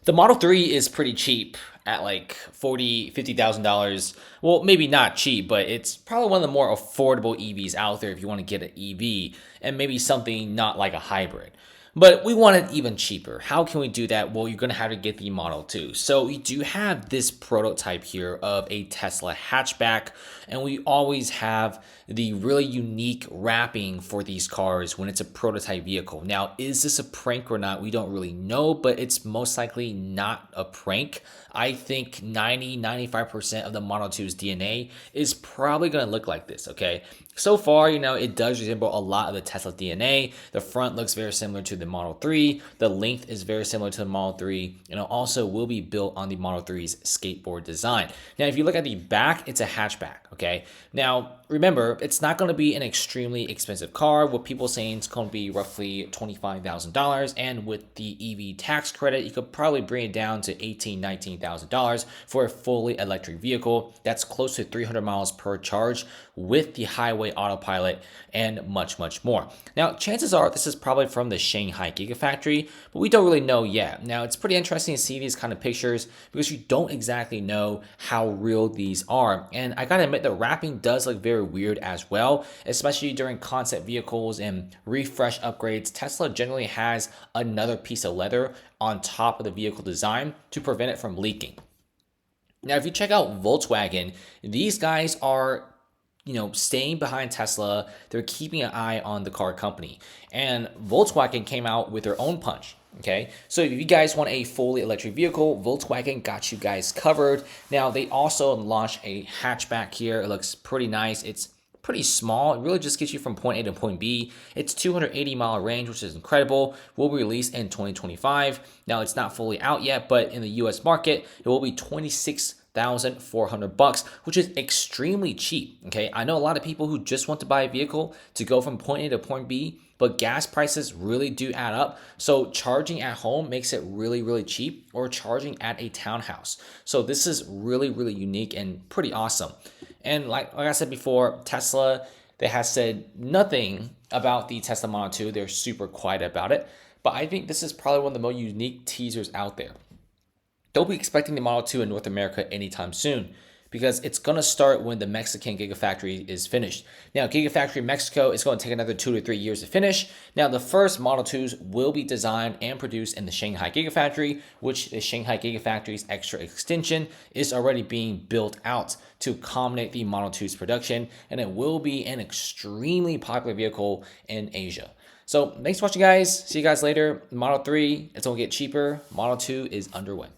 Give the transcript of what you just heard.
The Model 3 is pretty cheap at like $40,000, $50,000. Well, maybe not cheap, but it's probably one of the more affordable EVs out there if you want to get an EV and maybe something not like a hybrid. But we want it even cheaper. How can we do that? Well, you're going to have to get the Model 2. So we do have this prototype here of a Tesla hatchback, and we always have the really unique wrapping for these cars when it's a prototype vehicle. Now, is this a prank or not? We don't really know, but it's most likely not a prank. I think 95% of the Model 2's DNA is probably going to look like this, okay? So far, it does resemble a lot of the Tesla DNA. The front looks very similar to the Model 3. The length is very similar to the Model 3. And it also will be built on the Model 3's skateboard design. Now, if you look at the back, it's a hatchback, okay? Now, remember, it's not going to be an extremely expensive car. What people saying it's going to be roughly $25,000. And with the EV tax credit, you could probably bring it down to $18,000, $19,000 for a fully electric vehicle. That's close to 300 miles per charge with the highway autopilot and much, much more. Now, chances are this is probably from the Shanghai Gigafactory, but we don't really know yet. Now, it's pretty interesting to see these kind of pictures because you don't exactly know how real these are. And I gotta admit, the wrapping does look very weird as well, especially during concept vehicles and refresh upgrades. Tesla generally has another piece of leather on top of the vehicle design to prevent it from leaking. Now, if you check out Volkswagen, these guys are staying behind Tesla. They're keeping an eye on the car company. And Volkswagen came out with their own punch. Okay, so if you guys want a fully electric vehicle, Volkswagen got you guys covered. Now, they also launched a hatchback here. It looks pretty nice. It's pretty small. It really just gets you from point A to point B. It's 280-mile range, which is incredible. Will be released in 2025. Now, it's not fully out yet, but in the US market, it will be $26,400, which is extremely cheap. Okay, I know a lot of people who just want to buy a vehicle to go from point A to point B, but gas prices really do add up. So charging at home makes it really, really cheap, or charging at a townhouse. So this is really, really unique and pretty awesome. And like I said before, Tesla, they have said nothing about the Tesla Model 2. They're super quiet about it. But I think this is probably one of the most unique teasers out there. Don't be expecting the Model 2 in North America anytime soon, because it's going to start when the Mexican Gigafactory is finished. Now, Gigafactory Mexico is going to take another 2 to 3 years to finish. Now, the first Model 2s will be designed and produced in the Shanghai Gigafactory, which the Shanghai Gigafactory's extra extension is already being built out to accommodate the Model 2's production, and it will be an extremely popular vehicle in Asia. So thanks for watching, guys. See you guys later. Model 3, it's going to get cheaper. Model 2 is underway.